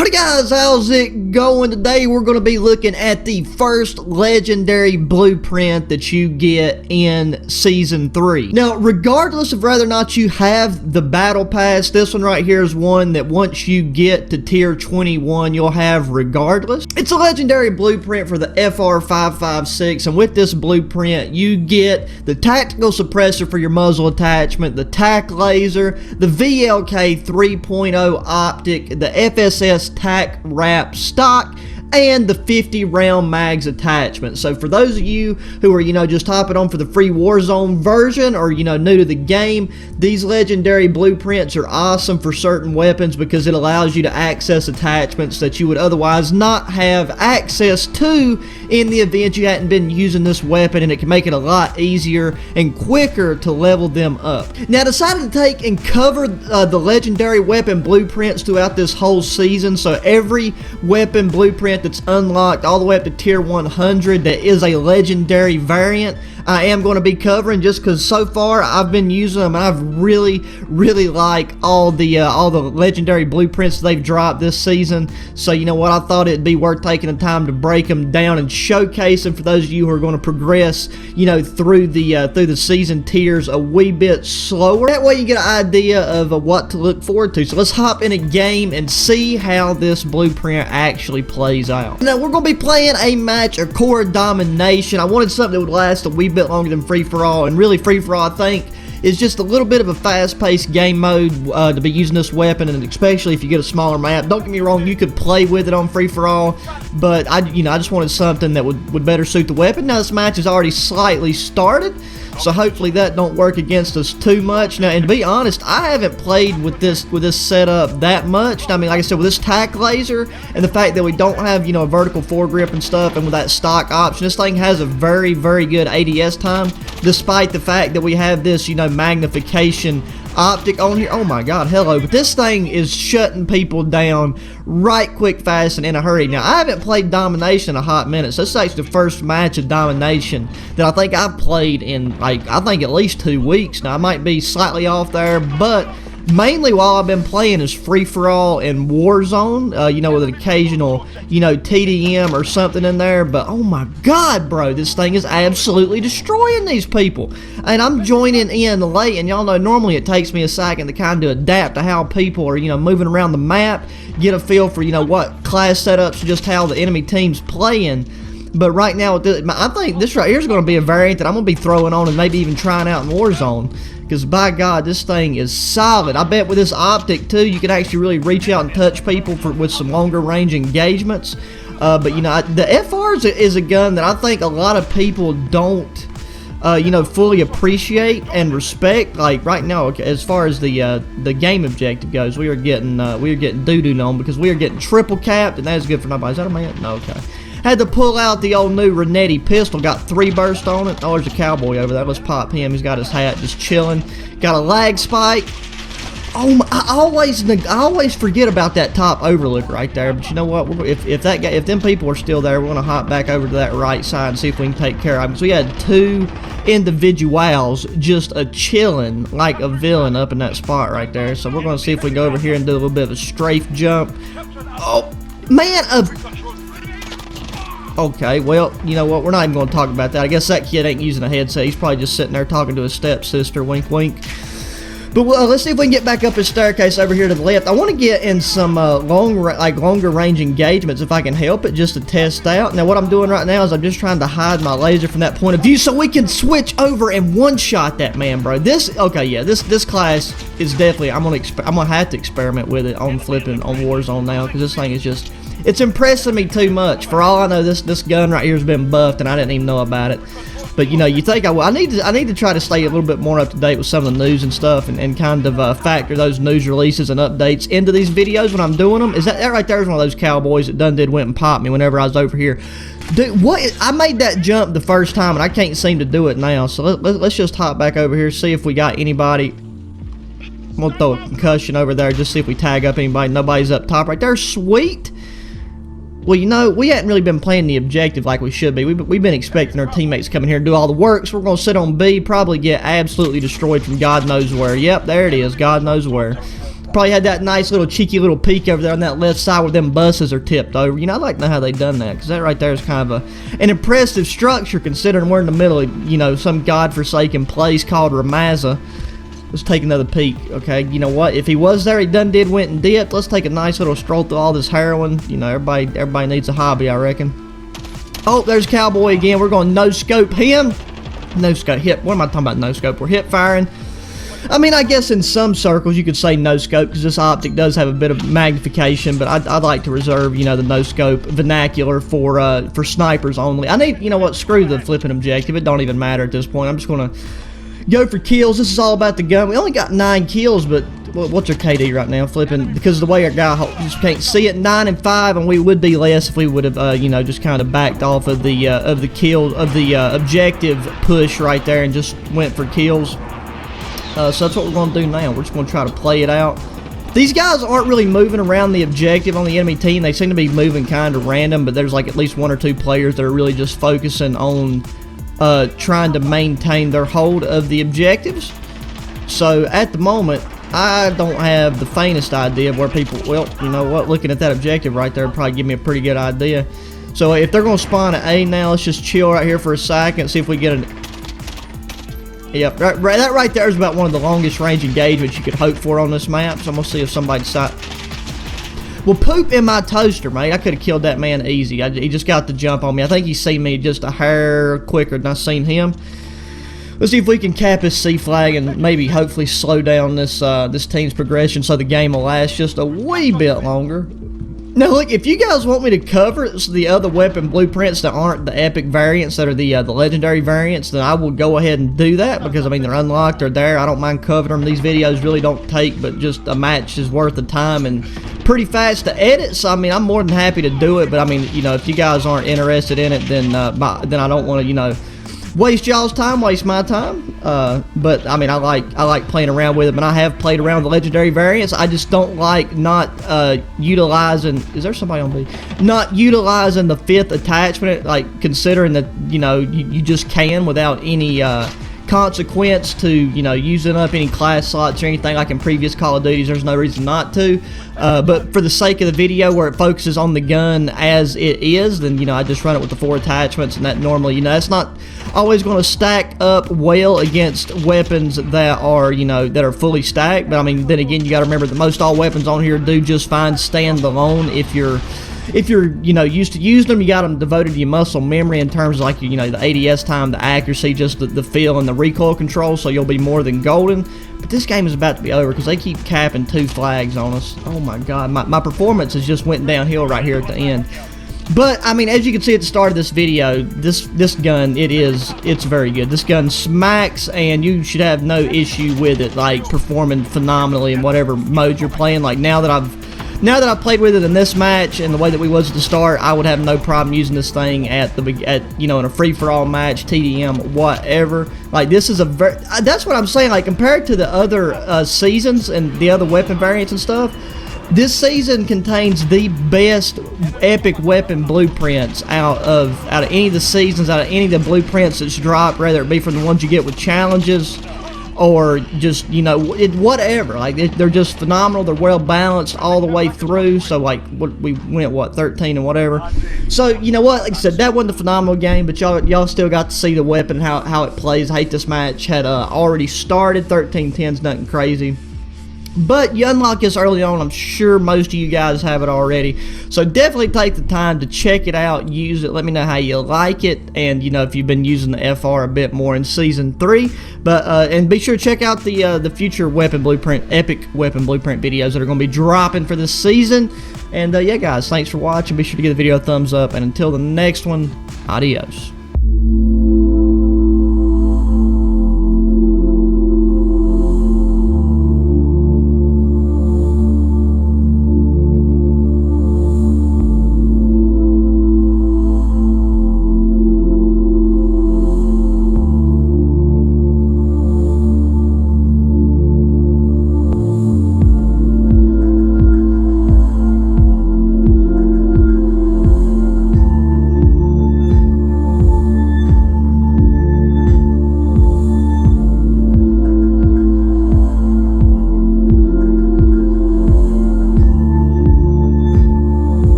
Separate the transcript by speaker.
Speaker 1: Howdy guys, how's it going? Today we're going to be looking at the first legendary blueprint that you get in Season 3. Now, regardless of whether or not you have the Battle Pass, this one right here is one that once you get to Tier 21, you'll have regardless. It's a legendary blueprint for the FR556, and with this blueprint, you get the tactical suppressor for your muzzle attachment, the tac laser, the VLK 3.0 optic, the FSS tac wrap stock, and the 50 round mags attachment. So for those of you who are, just hopping on for the free Warzone version or, new to the game, these legendary blueprints are awesome for certain weapons because it allows you to access attachments that you would otherwise not have access to in the event you hadn't been using this weapon, and it can make it a lot easier and quicker to level them up. Now, I decided to take and cover the legendary weapon blueprints throughout this whole season, so every weapon blueprint that's unlocked all the way up to Tier 100 that is a legendary variant, I am going to be covering, just because so far I've been using them and I've really like all the legendary blueprints they've dropped this season. So you know what, I thought it'd be worth taking the time to break them down and showcase them for those of you who are going to progress, through the season tiers a wee bit slower. That way you get an idea of what to look forward to. So let's hop in a game and see how this blueprint actually plays out. Now we're going to be playing a match of core domination. I wanted something that would last a wee bit longer than free-for-all, and really free-for-all I think is just a little bit of a fast-paced game mode to be using this weapon, and especially if you get a smaller map. Don't get me wrong, you could play with it on free-for-all, but I just wanted something that would better suit the weapon. Now this match has already slightly started, so hopefully that don't work against us too much. Now, and to be honest, I haven't played with this setup that much. I mean, like I said, with this tac laser and the fact that we don't have, a vertical foregrip and stuff, and with that stock option, this thing has a very good ADS time, despite the fact that we have this, magnification optic on here. Oh my god, hello. But this thing is shutting people down right quick, fast, and in a hurry. Now, I haven't played Domination in a hot minute, so this is actually the first match of Domination that I think I've played in, I think at least 2 weeks. Now, I might be slightly off there, but mainly while I've been playing is free-for-all and Warzone, with an occasional, TDM or something in there. But oh my god, bro, this thing is absolutely destroying these people. And I'm joining in late, and y'all know normally it takes me a second to kind of adapt to how people are, moving around the map, get a feel for, what class setups, just how the enemy team's playing. But right now, I think this right here is going to be a variant that I'm going to be throwing on and maybe even trying out in Warzone. Because by God, this thing is solid. I bet with this optic too, you can actually really reach out and touch people with some longer range engagements. But the FR is a gun that I think a lot of people don't, fully appreciate and respect. Like right now, as far as the game objective goes, we are getting doo-doo on because we are getting triple capped, and that is good for nobody. Is that a man? No, okay. Had to pull out the old new Renetti pistol. Got 3 bursts on it. Oh, there's a cowboy over there. Let's pop him. He's got his hat just chilling. Got a lag spike. Oh my, I always forget about that top overlook right there. But you know what? If them people are still there, we're gonna hop back over to that right side and see if we can take care of them. So we had 2 individuals just chilling like a villain up in that spot right there. So we're gonna see if we can go over here and do a little bit of a strafe jump. Oh man, okay, well, you know what, we're not even going to talk about that. I guess that kid ain't using a headset. He's probably just sitting there talking to his stepsister, wink wink. But let's see if we can get back up his staircase over here to the left. I want to get in some longer range engagements if I can help it, just to test out. Now what I'm doing right now is I'm just trying to hide my laser from that point of view so we can switch over and one-shot that man, bro. This class is definitely, I'm gonna have to experiment with it on flipping on Warzone now, because this thing is just, it's impressing me too much. For all I know, this gun right here has been buffed and I didn't even know about it. But you think I need to try to stay a little bit more up to date with some of the news and stuff, and kind of factor those news releases and updates into these videos when I'm doing them. Is that right there is one of those cowboys that went and popped me whenever I was over here. Dude, I made that jump the first time and I can't seem to do it now. So let's just hop back over here, see if we got anybody. I'm gonna throw a concussion over there, just see if we tag up anybody. Nobody's up top right there. Sweet. Well, we hadn't really been playing the objective like we should be. We've been expecting our teammates to come in here and do all the work, so we're going to sit on B, probably get absolutely destroyed from God knows where. Yep, there it is, God knows where. Probably had that nice little cheeky little peek over there on that left side where them buses are tipped over. You know, I'd like to know how they done that, because that right there is kind of an impressive structure considering we're in the middle of, you know, some godforsaken place called Ramaza. Let's take another peek. Okay, you know what? If he was there, he done went and dipped. Let's take a nice little stroll through all this heroin. You know, everybody needs a hobby, I reckon. Oh, there's Cowboy again. We're going to no-scope him. No-scope, hip. What am I talking about no-scope? We're hip-firing. I mean, I guess in some circles you could say no-scope, because this optic does have a bit of magnification, but I'd like to reserve, you know, the no-scope vernacular for snipers only. I need, you know what, screw the flipping objective. It don't even matter at this point. I'm just going to go for kills. This is all about the gun. We only got 9 kills, but what's our KD right now? Flipping, because of the way our guy just can't see it, 9 and 5, and we would be less if we would have, you know, just kind of backed off of the objective push right there and just went for kills. So that's what we're going to do now. We're just going to try to play it out. These guys aren't really moving around the objective on the enemy team. They seem to be moving kind of random, but there's like at least 1 or 2 players that are really just focusing on trying to maintain their hold of the objectives. So at the moment, I don't have the faintest idea of where people, well, you know what, looking at that objective right there would probably give me a pretty good idea. So if they're going to spawn at A now, let's just chill right here for a second, see if we get an... Yep, that right there is about one of the longest range engagements you could hope for on this map. So I'm going to see if somebody decides... Well, poop in my toaster, mate. I could have killed that man easy. He just got the jump on me. I think he seen me just a hair quicker than I seen him. Let's see if we can cap his C flag and maybe hopefully slow down this this team's progression so the game will last just a wee bit longer. Now look, if you guys want me to cover the other weapon blueprints that aren't the epic variants, that are the legendary variants, then I will go ahead and do that, because I mean they're unlocked, they're there. I don't mind covering them. These videos really don't take but just a match is worth of time and pretty fast to edit, so I mean I'm more than happy to do it. But I mean, you know, if you guys aren't interested in it, then I don't want to, you know, waste y'all's time, waste my time. But I mean, I like playing around with them, and I have played around with the legendary variants. I just don't like not utilizing. Is there somebody on B? Not utilizing the 5th attachment, like considering that, you know, you just can without any consequence to, you know, using up any class slots or anything like in previous Call of Duties. There's no reason not to. But for the sake of the video where it focuses on the gun as it is, then, you know, I just run it with the 4 attachments, and that normally, you know, that's not always going to stack up well against weapons that are, you know, that are fully stacked. But I mean, then again, you got to remember that most all weapons on here do just fine stand alone. If you're you know, used to using them, you got them devoted to your muscle memory in terms of, like, you know, the ADS time, the accuracy, just the feel and the recoil control, so you'll be more than golden. But this game is about to be over because they keep capping 2 flags on us. Oh my god, my performance has just went downhill right here at the end. But I mean, as you can see at the start of this video, this gun, it's very good. This gun smacks, and you should have no issue with it, like, performing phenomenally in whatever mode you're playing. Like, now that I've played with it in this match and the way that we was at the start, I would have no problem using this thing at you know, in a free-for-all match, TDM, whatever. Like, this is a very, that's what I'm saying, like, compared to the other seasons and the other weapon variants and stuff, this season contains the best epic weapon blueprints out of any of the seasons, out of any of the blueprints that's dropped, whether it be from the ones you get with challenges or just, you know, whatever. Like, they're just phenomenal. They're well balanced all the way through. So, like, we went, what, 13 and whatever. So, you know what, like I said, that wasn't a phenomenal game, but y'all still got to see the weapon, how it plays. I hate this match had already started. 13-10's nothing crazy. But you unlock this early on. I'm sure most of you guys have it already. So definitely take the time to check it out, use it. Let me know how you like it, and, you know, if you've been using the FR a bit more in Season 3. But and be sure to check out the future weapon blueprint, epic weapon blueprint videos that are going to be dropping for this season. And yeah, guys, thanks for watching. Be sure to give the video a thumbs up. And until the next one, adios.